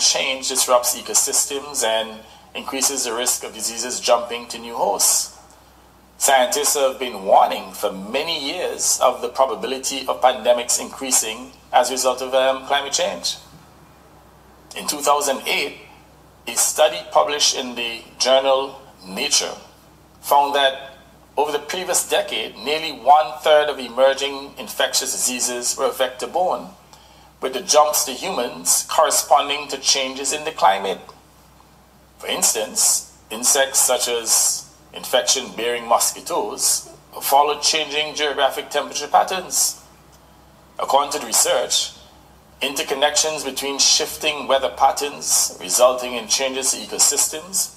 change disrupts ecosystems and increases the risk of diseases jumping to new hosts. Scientists have been warning for many years of the probability of pandemics increasing as a result of climate change. In 2008, a study published in the journal Nature found that over the previous decade, nearly 1/3 of emerging infectious diseases were vector-borne, with the jumps to humans corresponding to changes in the climate. For instance, insects such as infection-bearing mosquitoes followed changing geographic temperature patterns. According to the research, interconnections between shifting weather patterns resulting in changes to ecosystems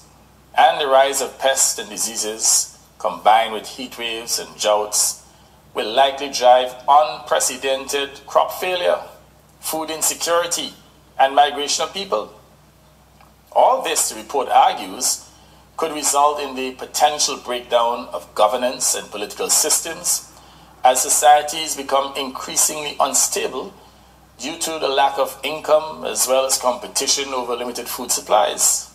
and the rise of pests and diseases combined with heat waves and droughts will likely drive unprecedented crop failure, food insecurity, and migration of people. All this, the report argues, could result in the potential breakdown of governance and political systems as societies become increasingly unstable due to the lack of income as well as competition over limited food supplies.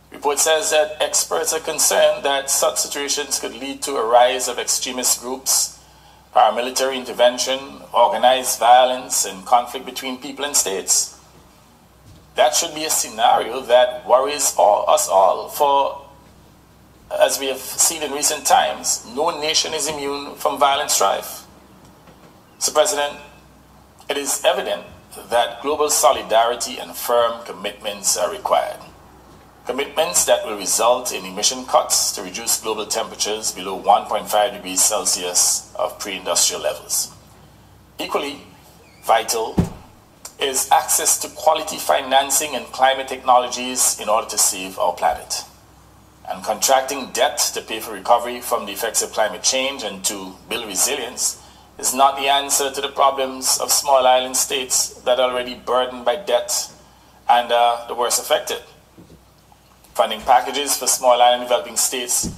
The report says that experts are concerned that such situations could lead to a rise of extremist groups, paramilitary intervention, organized violence, and conflict between people and states. That should be a scenario that worries us all, for as we have seen in recent times, no nation is immune from violent strife. So, President, it is evident that global solidarity and firm commitments are required. Commitments that will result in emission cuts to reduce global temperatures below 1.5 degrees Celsius of pre-industrial levels. Equally vital is access to quality financing and climate technologies in order to save our planet. And contracting debt to pay for recovery from the effects of climate change and to build resilience is not the answer to the problems of small island states that are already burdened by debt and are the worst affected. Funding packages for small island developing states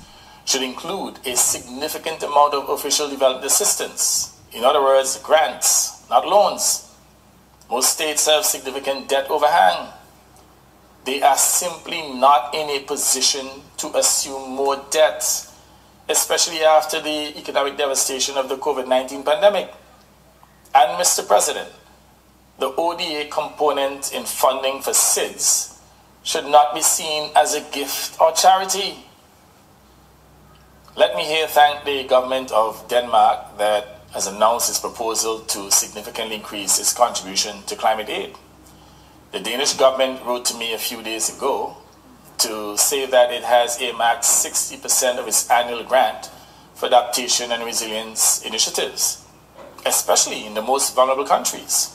should include a significant amount of official development assistance. In other words, grants, not loans. Most states have significant debt overhang. They are simply not in a position to assume more debt, especially after the economic devastation of the COVID-19 pandemic. And Mr. President, the ODA component in funding for SIDS should not be seen as a gift or charity. Let me here thank the government of Denmark that has announced its proposal to significantly increase its contribution to climate aid. The Danish government wrote to me a few days ago to say that it has earmarked 60% of its annual grant for adaptation and resilience initiatives, especially in the most vulnerable countries.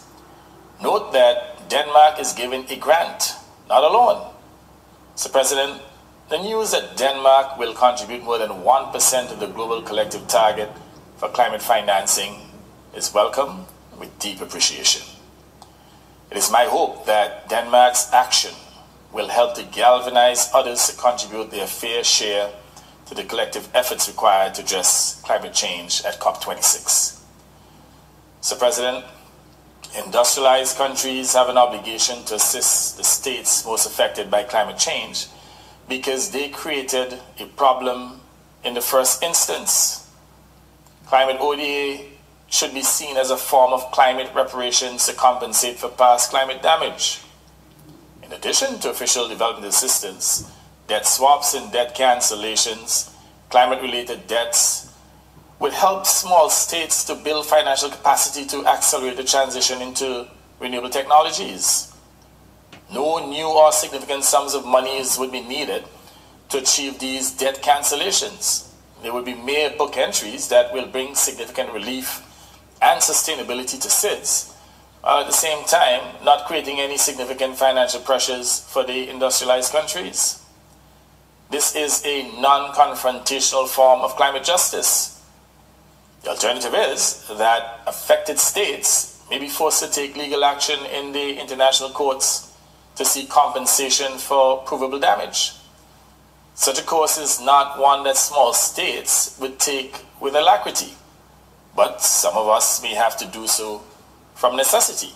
Note that Denmark is given a grant, not a loan. So, President, the news that Denmark will contribute more than 1% of the global collective target for climate financing is welcome with deep appreciation. It is my hope that Denmark's action will help to galvanize others to contribute their fair share to the collective efforts required to address climate change at COP26. So, President, industrialized countries have an obligation to assist the states most affected by climate change because they created a problem in the first instance. Climate ODA should be seen as a form of climate reparations to compensate for past climate damage. In addition to official development assistance, debt swaps and debt cancellations, climate-related debts would help small states to build financial capacity to accelerate the transition into renewable technologies. No new or significant sums of monies would be needed to achieve these debt cancellations. There will be mere book entries that will bring significant relief and sustainability to SIDS, while at the same time not creating any significant financial pressures for the industrialized countries. This is a non-confrontational form of climate justice. The alternative is that affected states may be forced to take legal action in the international courts to seek compensation for provable damage. Such a course is not one that small states would take with alacrity, but some of us may have to do so from necessity.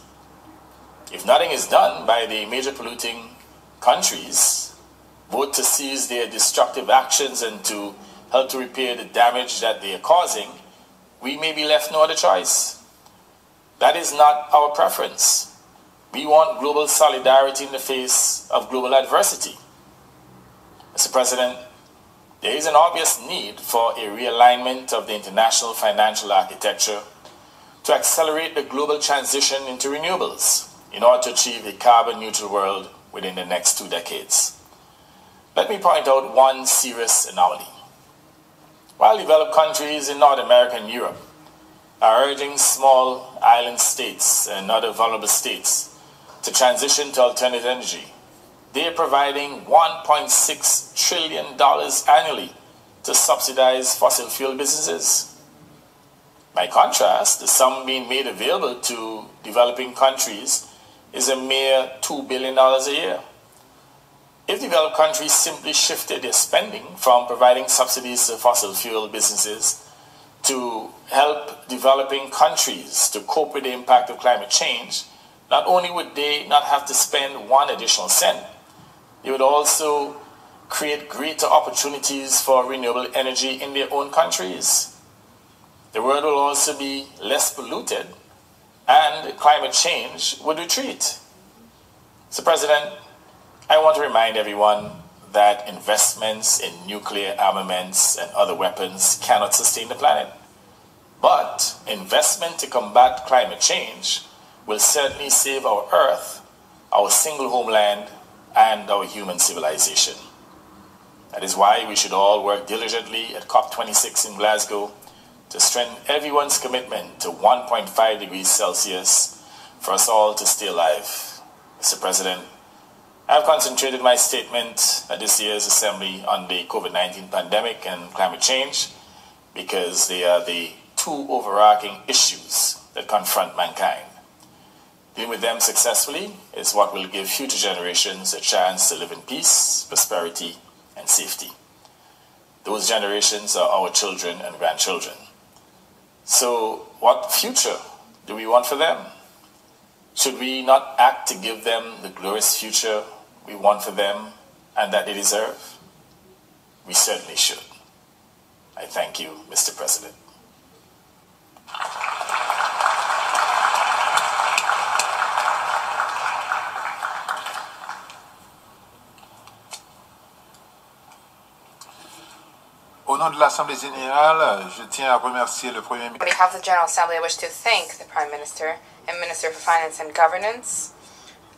If nothing is done by the major polluting countries, both to cease their destructive actions and to help to repair the damage that they are causing, we may be left no other choice. That is not our preference. We want global solidarity in the face of global adversity. Mr. President, there is an obvious need for a realignment of the international financial architecture to accelerate the global transition into renewables in order to achieve a carbon neutral world within the next 2 decades. Let me point out one serious anomaly. While developed countries in North America and Europe are urging small island states and other vulnerable states to transition to alternative energy, they are providing $1.6 trillion annually to subsidize fossil fuel businesses. By contrast, the sum being made available to developing countries is a mere $2 billion a year. If developed countries simply shifted their spending from providing subsidies to fossil fuel businesses to help developing countries to cope with the impact of climate change, not only would they not have to spend one additional cent, they would also create greater opportunities for renewable energy in their own countries. The world will also be less polluted and climate change would retreat. So, President, I want to remind everyone that investments in nuclear armaments and other weapons cannot sustain the planet. But investment to combat climate change will certainly save our Earth, our single homeland, and our human civilization. That is why we should all work diligently at COP26 in Glasgow to strengthen everyone's commitment to 1.5 degrees Celsius for us all to stay alive. Mr. President, I have concentrated my statement at this year's Assembly on the COVID-19 pandemic and climate change because they are the two overarching issues that confront mankind. Dealing with them successfully is what will give future generations a chance to live in peace, prosperity, and safety. Those generations are our children and grandchildren. So what future do we want for them? Should we not act to give them the glorious future we want for them and that they deserve? We certainly should. I thank you, Mr. President. Au nom de l'Assemblée générale, je tiens à remercier le Premier ministre. On behalf of the General Assembly, I wish to thank the Prime Minister and Minister for Finance and Governance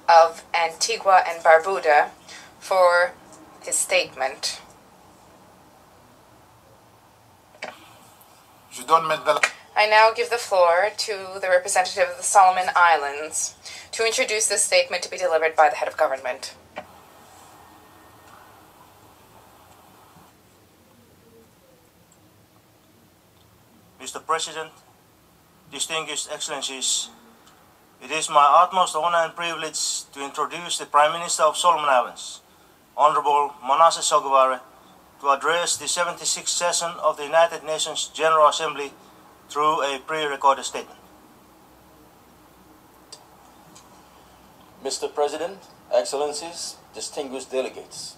of Antigua and Barbuda for his statement. Je donne maintenant I now give the floor to the representative of the Solomon Islands to introduce this statement to be delivered by the head of government. Mr. President, distinguished Excellencies, it is my utmost honor and privilege to introduce the Prime Minister of Solomon Islands, Honorable Manasseh Sogavare, to address the 76th session of the United Nations General Assembly through a pre-recorded statement. Mr. President, Excellencies, distinguished delegates,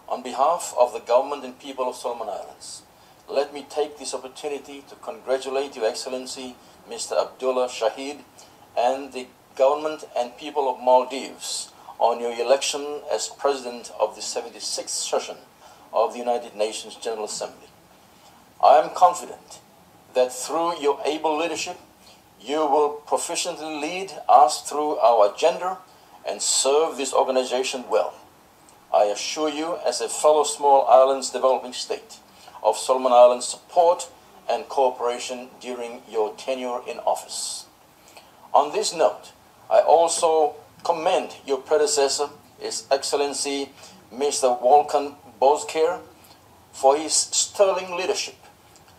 on behalf of the government and people of Solomon Islands, let me take this opportunity to congratulate Your Excellency, Mr. Abdullah Shahid, and the government and people of Maldives on your election as President of the 76th session of the United Nations General Assembly. I am confident that through your able leadership, you will proficiently lead us through our agenda and serve this organization well. I assure you, as a fellow small islands developing state, of Solomon Islands' support and cooperation during your tenure in office. On this note, I also commend your predecessor, His Excellency Mr. Volkan Bozkır, for his sterling leadership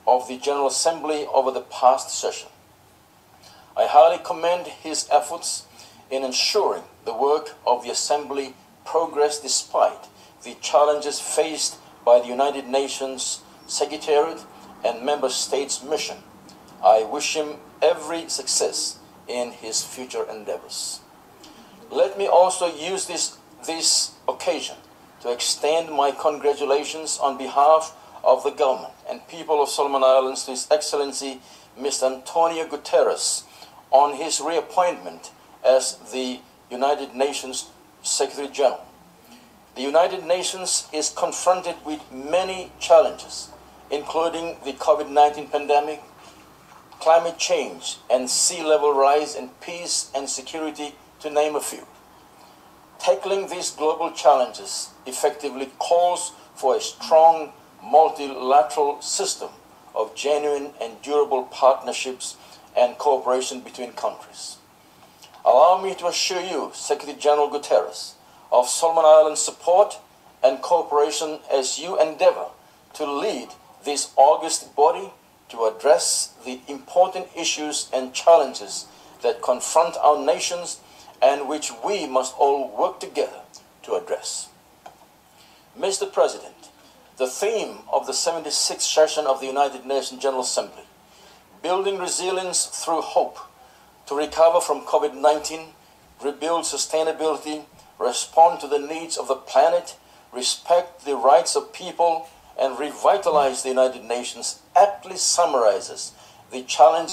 of the General Assembly over the past session. I highly commend his efforts in ensuring the work of the Assembly progressed despite the challenges faced by the United Nations Secretariat and Member States' mission. I wish him every success in his future endeavors. Let me also use this occasion to extend my congratulations on behalf of the government and people of Solomon Islands to His Excellency Mr. Antonio Guterres on his reappointment as the United Nations Secretary General. The United Nations is confronted with many challenges, including the COVID-19 pandemic, climate change, and sea level rise, and peace and security, to name a few. Tackling these global challenges effectively calls for a strong multilateral system of genuine and durable partnerships and cooperation between countries. Allow me to assure you, Secretary General Guterres, of Solomon Islands' support and cooperation as you endeavor to lead this august body to address the important issues and challenges that confront our nations and which we must all work together to address. Mr. President, the theme of the 76th session of the United Nations General Assembly, Building Resilience Through Hope to Recover from COVID-19, Rebuild Sustainability, Respond to the Needs of the Planet, Respect the Rights of People, and Revitalize the United Nations, aptly summarizes the challenge